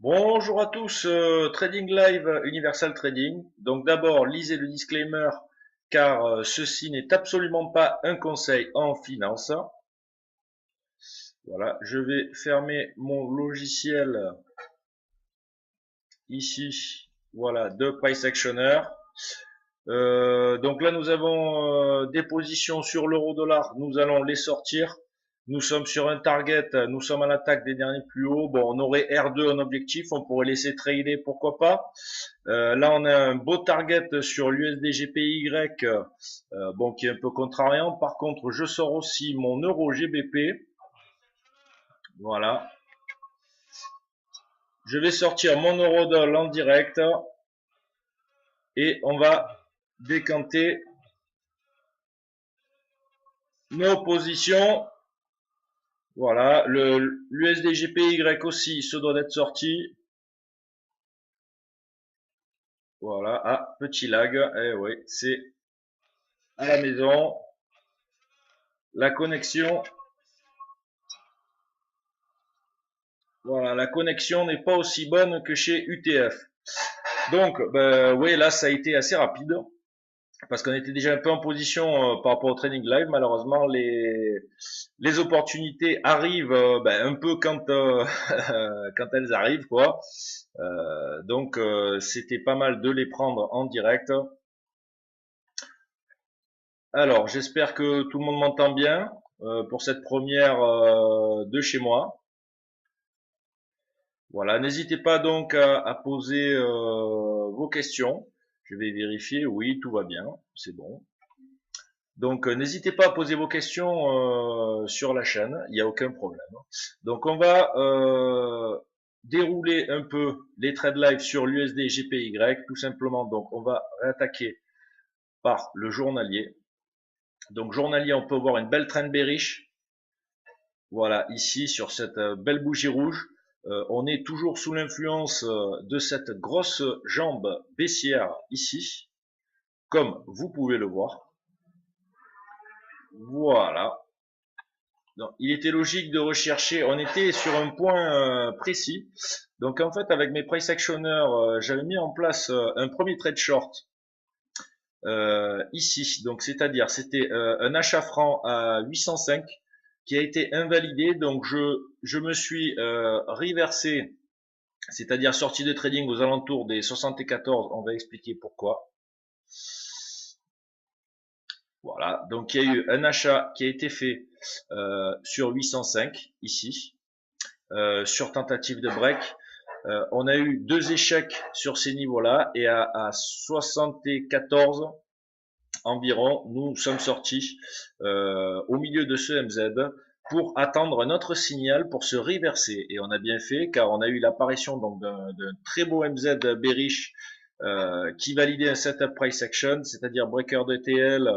Bonjour à tous, Trading Live Universal Trading. Donc d'abord, lisez le disclaimer car ceci n'est absolument pas un conseil en finance. Voilà, je vais fermer mon logiciel ici, voilà, de Price Actioner. Donc là, nous avons des positions sur l'euro-dollar. Nous allons les sortir. Nous sommes sur un target. Nous sommes à l'attaque des derniers plus hauts. Bon, on aurait R2 en objectif. On pourrait laisser trader, pourquoi pas. Là, on a un beau target sur l'USD GPY, bon, qui est un peu contrariant. Par contre, je sors aussi mon euro GBP. Voilà. Je vais sortir mon euro dollar en direct et on va décanter nos positions. Voilà, l'USD GPY aussi se doit d'être sorti. Voilà, ah, petit lag. Eh oui, c'est à la maison. La connexion, voilà, la connexion n'est pas aussi bonne que chez UTF. Donc, ben, oui, là, ça a été assez rapide parce qu'on était déjà un peu en position par rapport au trading live. Malheureusement, les opportunités arrivent ben, un peu quand quand elles arrivent, quoi. Donc, c'était pas mal de les prendre en direct. Alors, j'espère que tout le monde m'entend bien pour cette première de chez moi. Voilà, n'hésitez pas donc à poser vos questions. Je vais vérifier, oui, tout va bien, c'est bon. Donc n'hésitez pas à poser vos questions sur la chaîne, il n'y a aucun problème. Donc on va dérouler un peu les trades live sur l'USD GPY, tout simplement. Donc on va réattaquer par le journalier. Donc journalier, on peut voir une belle trend bearish. Voilà, ici sur cette belle bougie rouge. On est toujours sous l'influence de cette grosse jambe baissière ici, comme vous pouvez le voir. Voilà. Donc, il était logique de rechercher, on était sur un point précis. Donc en fait, avec mes price actionneurs, j'avais mis en place un premier trade short ici. Donc c'est-à-dire, c'était un achat franc à 805 qui a été invalidé. Donc je me suis reversé, c'est-à-dire sorti de trading aux alentours des 74. On va expliquer pourquoi. Voilà, donc il y a eu un achat qui a été fait sur 805 ici, sur tentative de break. On a eu deux échecs sur ces niveaux-là et à 74 environ, nous sommes sortis au milieu de ce MZ pour attendre notre signal pour se reverser. Et on a bien fait car on a eu l'apparition donc d'un très beau MZ bearish qui validait un setup price action, c'est-à-dire breaker de TL.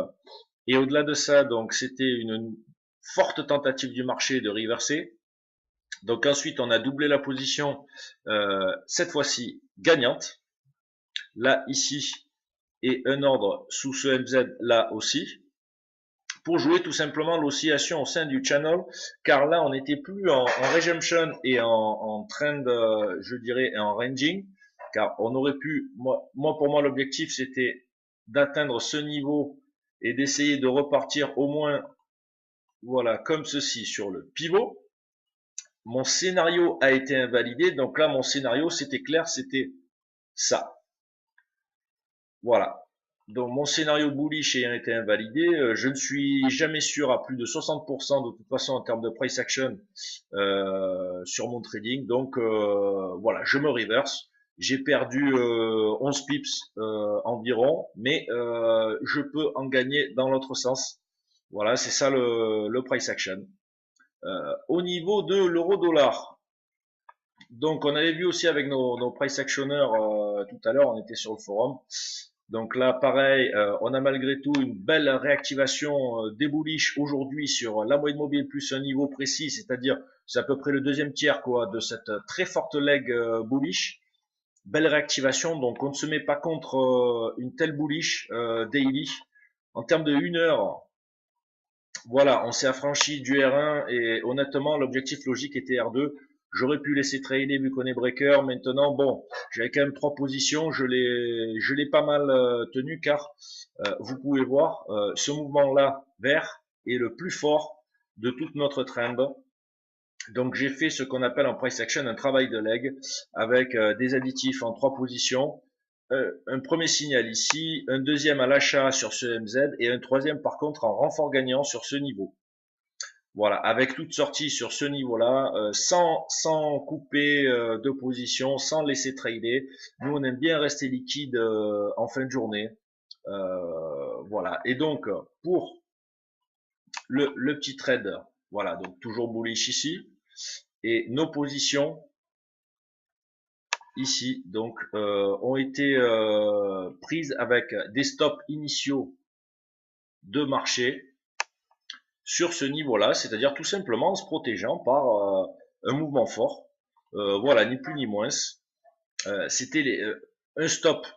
Et au-delà de ça, donc c'était une forte tentative du marché de reverser. Donc ensuite, on a doublé la position, cette fois-ci gagnante. Là, ici, et un ordre sous ce MZ là aussi, pour jouer tout simplement l'oscillation au sein du channel, car là, on n'était plus en resumption et en trend, je dirais, et en ranging, car on aurait pu, pour moi, l'objectif, c'était d'atteindre ce niveau et d'essayer de repartir au moins, voilà, comme ceci sur le pivot. Mon scénario a été invalidé, donc là, mon scénario, c'était clair, c'était ça. Voilà. Donc mon scénario bullish ayant été invalidé, je ne suis jamais sûr à plus de 60% de toute façon en termes de price action sur mon trading. Donc voilà, je me reverse. J'ai perdu 11 pips environ, mais je peux en gagner dans l'autre sens. Voilà, c'est ça le price action. Au niveau de l'euro-dollar, donc on avait vu aussi avec nos price actionneurs tout à l'heure, on était sur le forum. Donc là, pareil, on a malgré tout une belle réactivation des bullish aujourd'hui sur la moyenne mobile plus un niveau précis, c'est-à-dire c'est à peu près le deuxième tiers quoi de cette très forte leg bullish. Belle réactivation, donc on ne se met pas contre une telle bullish daily. En termes de 1 heure, voilà, on s'est affranchi du R1 et honnêtement l'objectif logique était R2. J'aurais pu laisser trader vu qu'on est breaker. Maintenant, bon, j'avais quand même 3 positions. Je l'ai pas mal tenu car vous pouvez voir ce mouvement-là vert est le plus fort de toute notre trend. Donc j'ai fait ce qu'on appelle en price action un travail de leg avec des additifs en 3 positions. Un premier signal ici, un deuxième à l'achat sur ce MZ et un troisième par contre en renfort gagnant sur ce niveau. Voilà, avec toute sortie sur ce niveau-là, sans couper de position, sans laisser trader. Nous, on aime bien rester liquide en fin de journée. Voilà, et donc pour le petit trade, voilà, donc toujours bullish ici. Et nos positions ici donc ont été prises avec des stops initiaux de marché sur ce niveau-là, c'est-à-dire tout simplement en se protégeant par un mouvement fort. Voilà, ni plus ni moins. C'était un stop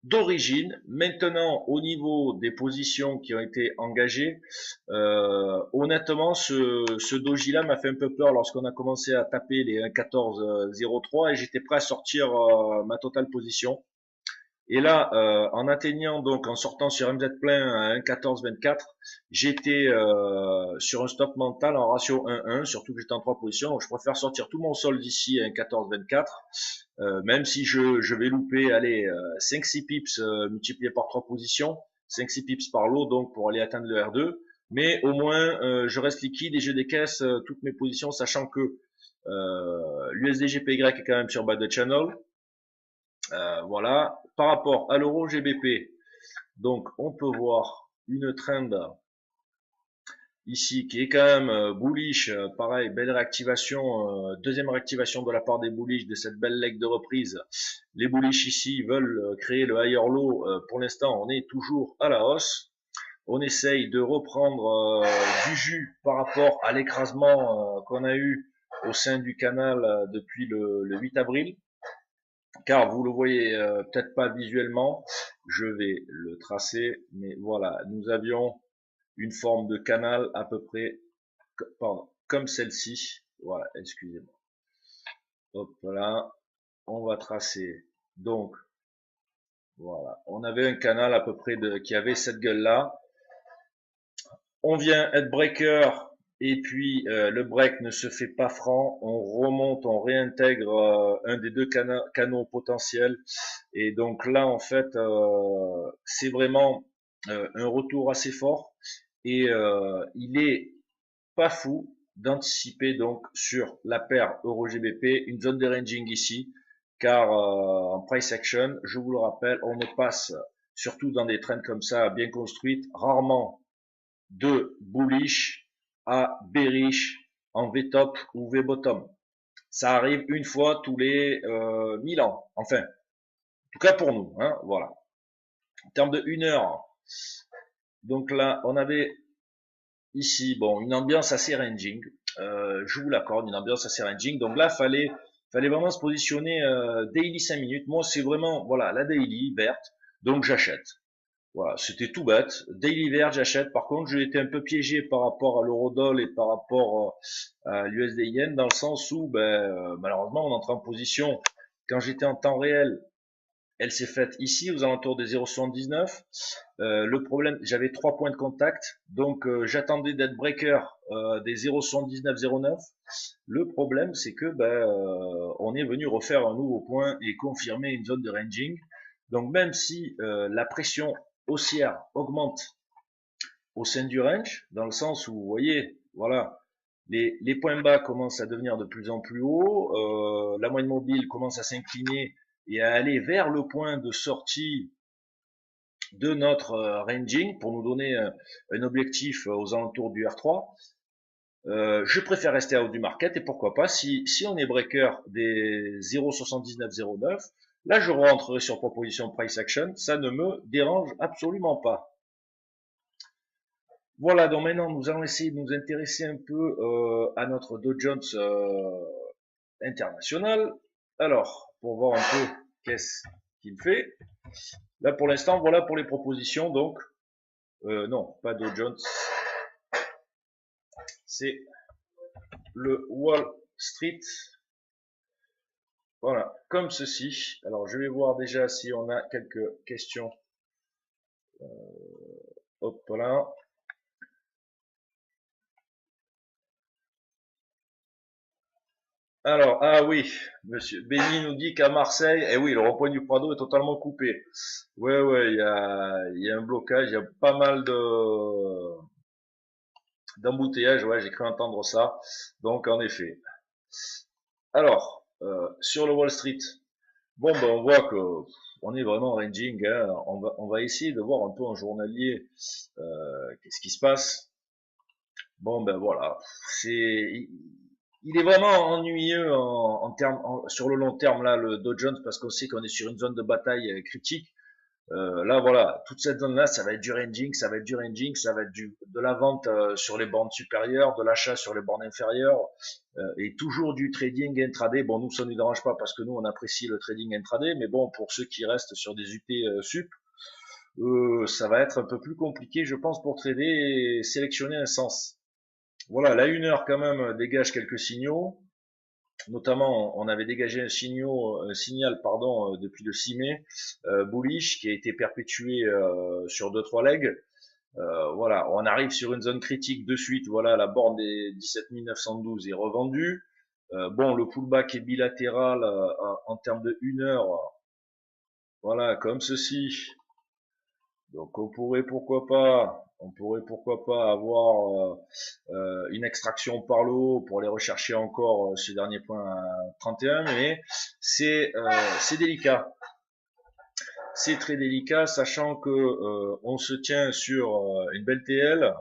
d'origine. Maintenant, au niveau des positions qui ont été engagées, honnêtement, ce doji là m'a fait un peu peur lorsqu'on a commencé à taper les 1,1403 et j'étais prêt à sortir ma totale position. Et là, en atteignant donc en sortant sur MZ plein à 1,1424, j'étais sur un stop mental en ratio 1,1, surtout que j'étais en 3 positions. Donc je préfère sortir tout mon solde ici à 1,1424, même si je vais louper, allez, 5-6 pips multipliés par 3 positions, 5-6 pips par lot, donc pour aller atteindre le R2. Mais au moins, je reste liquide et je décaisse toutes mes positions, sachant que l'USD-GPY est quand même sur bas de channel. Voilà. Par rapport à l'euro GBP, donc on peut voir une trend ici qui est quand même bullish. Pareil, belle réactivation, deuxième réactivation de la part des bullish de cette belle leg de reprise. Les bullish ici veulent créer le higher low. Pour l'instant, on est toujours à la hausse. On essaye de reprendre du jus par rapport à l'écrasement qu'on a eu au sein du canal depuis le 8 avril. Car vous le voyez peut-être pas visuellement, je vais le tracer, mais voilà, nous avions une forme de canal à peu près, pardon, comme celle-ci. Voilà, excusez-moi. Hop là, on va tracer. Donc, voilà, on avait un canal à peu près qui avait cette gueule-là. On vient être breaker et puis le break ne se fait pas franc, on remonte, on réintègre un des deux canaux potentiels et donc là en fait c'est vraiment un retour assez fort et il est pas fou d'anticiper donc sur la paire Euro-GBP une zone de ranging ici car en price action, je vous le rappelle, on ne passe surtout dans des trends comme ça bien construites rarement de bullish à bearish en V-top ou V-bottom. Ça arrive une fois tous les 1000 ans. Enfin, en tout cas pour nous. Hein, voilà. En termes de 1 heure, donc là, on avait ici bon une ambiance assez ranging. Je vous l'accorde, une ambiance assez ranging. Donc là, fallait vraiment se positionner daily 5 minutes. Moi, c'est vraiment voilà la daily verte. Donc j'achète. Voilà, c'était tout bête. Daily vert, j'achète. Par contre, j'ai été un peu piégé par rapport à l'eurodoll et par rapport à l'USD yen dans le sens où, malheureusement, on entre en position. Quand j'étais en temps réel, elle s'est faite ici aux alentours des 0,79. Le problème, j'avais 3 points de contact, donc j'attendais d'être breaker des 0,79, 0,9. Le problème, c'est que on est venu refaire un nouveau point et confirmer une zone de ranging. Donc même si la pression haussière augmente au sein du range, dans le sens où, vous voyez, voilà, les points bas commencent à devenir de plus en plus hauts, la moyenne mobile commence à s'incliner et à aller vers le point de sortie de notre ranging pour nous donner un objectif aux alentours du R3. Je préfère rester à haut du market et pourquoi pas, si on est breaker des 0,79, 0,9, là je rentrerai sur proposition price action, ça ne me dérange absolument pas. Voilà, donc maintenant nous allons essayer de nous intéresser un peu à notre Dow Jones international. Alors, pour voir un peu qu'est-ce qu'il fait. Là pour l'instant, voilà pour les propositions, donc non, pas Dow Jones, c'est le Wall Street. Voilà, comme ceci. Alors, je vais voir déjà si on a quelques questions. Hop là. Alors, ah oui, monsieur Benny nous dit qu'à Marseille, eh oui, le rond-point du Prado est totalement coupé. Ouais, ouais, il y a un blocage, il y a pas mal d'embouteillages, ouais, j'ai cru entendre ça. Donc, en effet. Alors, sur le Wall Street, bon, ben, on voit que on est vraiment en ranging, hein. On va essayer de voir un peu en journalier, qu'est-ce qui se passe. Bon, ben voilà, il est vraiment ennuyeux en termes, sur le long terme là, le Dow Jones, parce qu'on sait qu'on est sur une zone de bataille critique. Là, voilà, toute cette zone-là, ça va être du ranging, ça va être du ranging, ça va être de la vente sur les bornes supérieures, de l'achat sur les bornes inférieures, et toujours du trading intraday. Bon, nous, ça ne nous dérange pas parce que nous, on apprécie le trading intraday, mais bon, pour ceux qui restent sur des UT sup, ça va être un peu plus compliqué, je pense, pour trader et sélectionner un sens. Voilà, la 1 heure quand même dégage quelques signaux. Notamment, on avait dégagé un signal pardon, depuis le 6 mai, bullish, qui a été perpétué sur 2-3 legs. Voilà, on arrive sur une zone critique de suite. Voilà, la borne des 17 912 est revendue. Bon, le pullback est bilatéral en termes de 1 heure. Voilà, comme ceci. Donc on pourrait pourquoi pas avoir une extraction par le haut pour aller rechercher encore ce dernier point à 31, mais c'est délicat. C'est très délicat, sachant que on se tient sur une belle TL.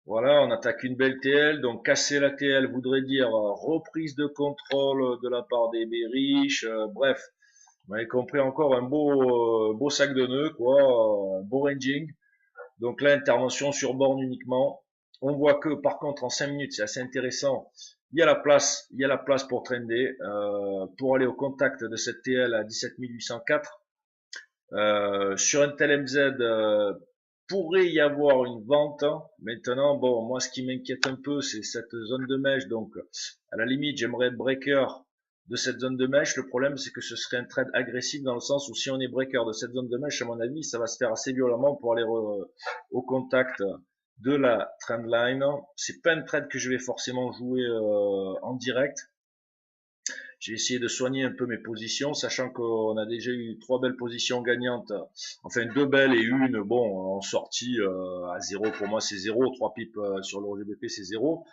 Voilà, on attaque une belle TL, donc casser la TL voudrait dire reprise de contrôle de la part des riches, bref. Vous m'avez compris, encore un beau sac de nœuds, quoi, un beau ranging. Donc là, intervention sur borne uniquement. On voit que par contre en 5 minutes, c'est assez intéressant. Il y a la place pour trender, pour aller au contact de cette TL à 17 804. Sur un tel MZ, pourrait y avoir une vente. Maintenant, bon, moi ce qui m'inquiète un peu, c'est cette zone de mèche. Donc, à la limite, j'aimerais être breaker de cette zone de mèche. Le problème, c'est que ce serait un trade agressif dans le sens où si on est breaker de cette zone de mèche, à mon avis, ça va se faire assez violemment pour aller au contact de la trendline. C'est pas un trade que je vais forcément jouer en direct. J'ai essayé de soigner un peu mes positions, sachant qu'on a déjà eu 3 belles positions gagnantes, enfin 2 belles et une, bon, en sortie à 0, pour moi c'est 0, 3 pips sur le GBP c'est 0.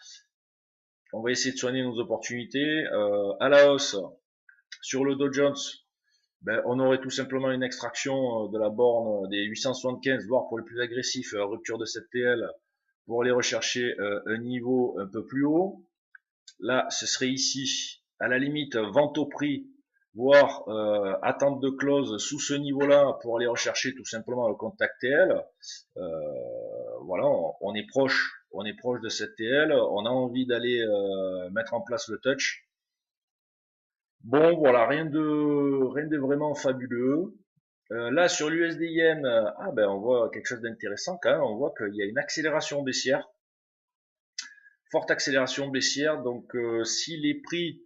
On va essayer de soigner nos opportunités. À la hausse, sur le Dow Jones, ben, on aurait tout simplement une extraction de la borne des 875, voire pour les plus agressifs, rupture de cette TL, pour aller rechercher un niveau un peu plus haut. Là, ce serait ici, à la limite, vente au prix, voire attente de close sous ce niveau-là pour aller rechercher tout simplement le contact TL. Voilà, on est proche de cette TL, on a envie d'aller mettre en place le touch. Bon, voilà, rien de vraiment fabuleux. Là, sur l'USD Yen, ah ben, on voit quelque chose d'intéressant quand même. On voit qu'il y a une accélération baissière, forte accélération baissière. Donc, si les prix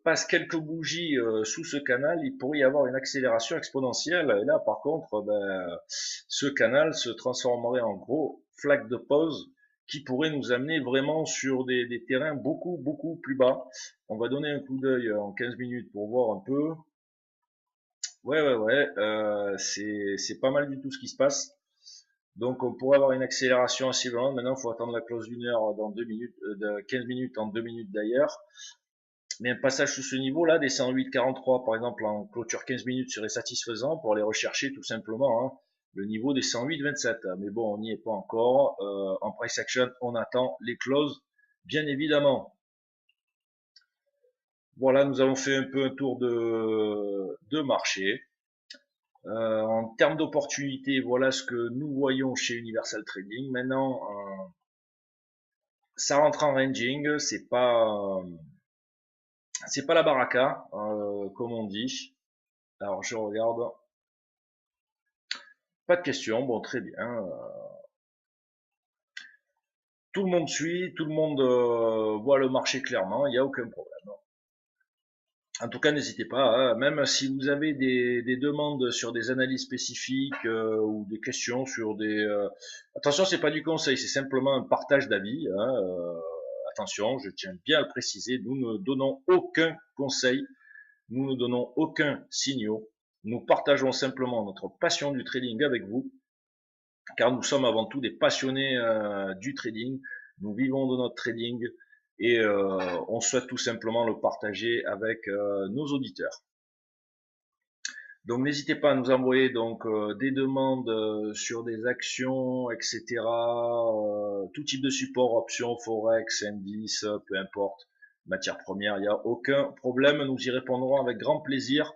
passent quelques bougies sous ce canal, il pourrait y avoir une accélération exponentielle. Et là, par contre, ben, ce canal se transformerait en gros flaque de pause qui pourrait nous amener vraiment sur des terrains beaucoup plus bas. On va donner un coup d'œil en 15 minutes pour voir un peu. Ouais, c'est pas mal du tout ce qui se passe. Donc on pourrait avoir une accélération assez violente. Maintenant, il faut attendre la close d'une heure dans 2 minutes, de 15 minutes en 2 minutes d'ailleurs. Mais un passage sous ce niveau-là, des 108,43 par exemple en clôture 15 minutes serait satisfaisant pour aller rechercher tout simplement hein, le niveau des 108,27. Mais bon, on n'y est pas encore. En price action, on attend les closes, bien évidemment. Voilà, nous avons fait un peu un tour de marché. En termes d'opportunités, voilà ce que nous voyons chez Universal Trading. Maintenant, ça rentre en ranging, c'est pas la baraka, comme on dit. Alors je regarde. Pas de questions, bon très bien. tout le monde suit, tout le monde voit le marché clairement, il n'y a aucun problème. En tout cas, n'hésitez pas, hein, même si vous avez des demandes sur des analyses spécifiques ou des questions sur des... Attention, c'est pas du conseil, c'est simplement un partage d'avis. Hein, attention, je tiens bien à le préciser, nous ne donnons aucun conseil, nous ne donnons aucun signal, nous partageons simplement notre passion du trading avec vous, car nous sommes avant tout des passionnés du trading, nous vivons de notre trading, et on souhaite tout simplement le partager avec nos auditeurs. Donc n'hésitez pas à nous envoyer donc des demandes sur des actions, etc. Tout type de support, options, forex, indices, peu importe, matières premières, il n'y a aucun problème. Nous y répondrons avec grand plaisir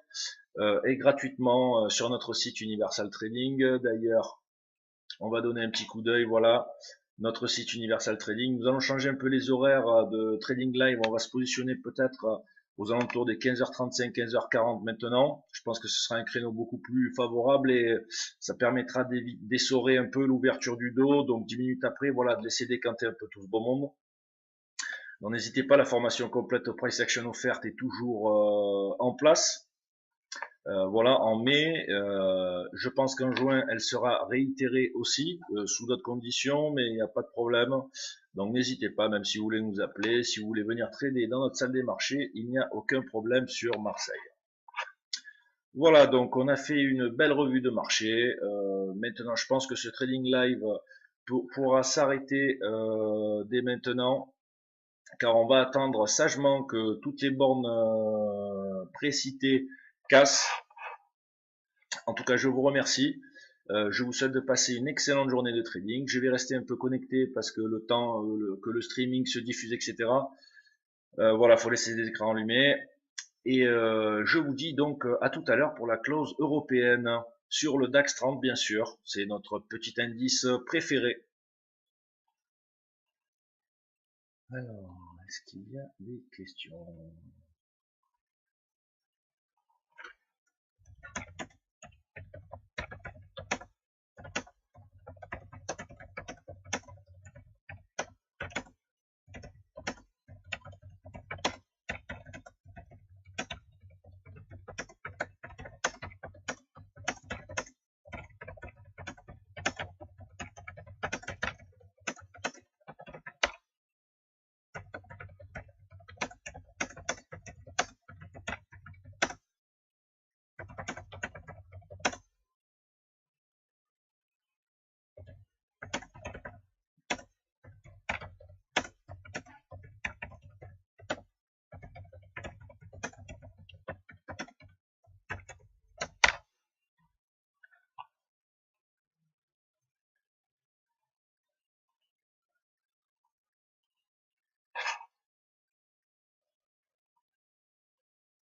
et gratuitement sur notre site Universal Trading. D'ailleurs, on va donner un petit coup d'œil, voilà, notre site Universal Trading. Nous allons changer un peu les horaires de Trading Live. On va se positionner peut-être aux alentours des 15h35, 15h40 maintenant. Je pense que ce sera un créneau beaucoup plus favorable et ça permettra d'essorer un peu l'ouverture du dos. Donc 10 minutes après, voilà, de laisser décanter un peu tout ce beau monde. Donc n'hésitez pas, la formation complète au price action offerte est toujours en place. Voilà, en mai, je pense qu'en juin, elle sera réitérée aussi, sous d'autres conditions, mais il n'y a pas de problème. Donc n'hésitez pas, même si vous voulez nous appeler, si vous voulez venir trader dans notre salle des marchés, il n'y a aucun problème sur Marseille. Voilà, donc on a fait une belle revue de marché. Maintenant, je pense que ce trading live pourra s'arrêter dès maintenant, car on va attendre sagement que toutes les bornes précitées cassent. En tout cas, je vous remercie. Je vous souhaite de passer une excellente journée de trading. Je vais rester un peu connecté parce que le temps que le streaming se diffuse, etc. Voilà, faut laisser les écrans allumés. Et je vous dis donc à tout à l'heure pour la clause européenne sur le DAX 30, bien sûr. C'est notre petit indice préféré. Alors, est-ce qu'il y a des questions ?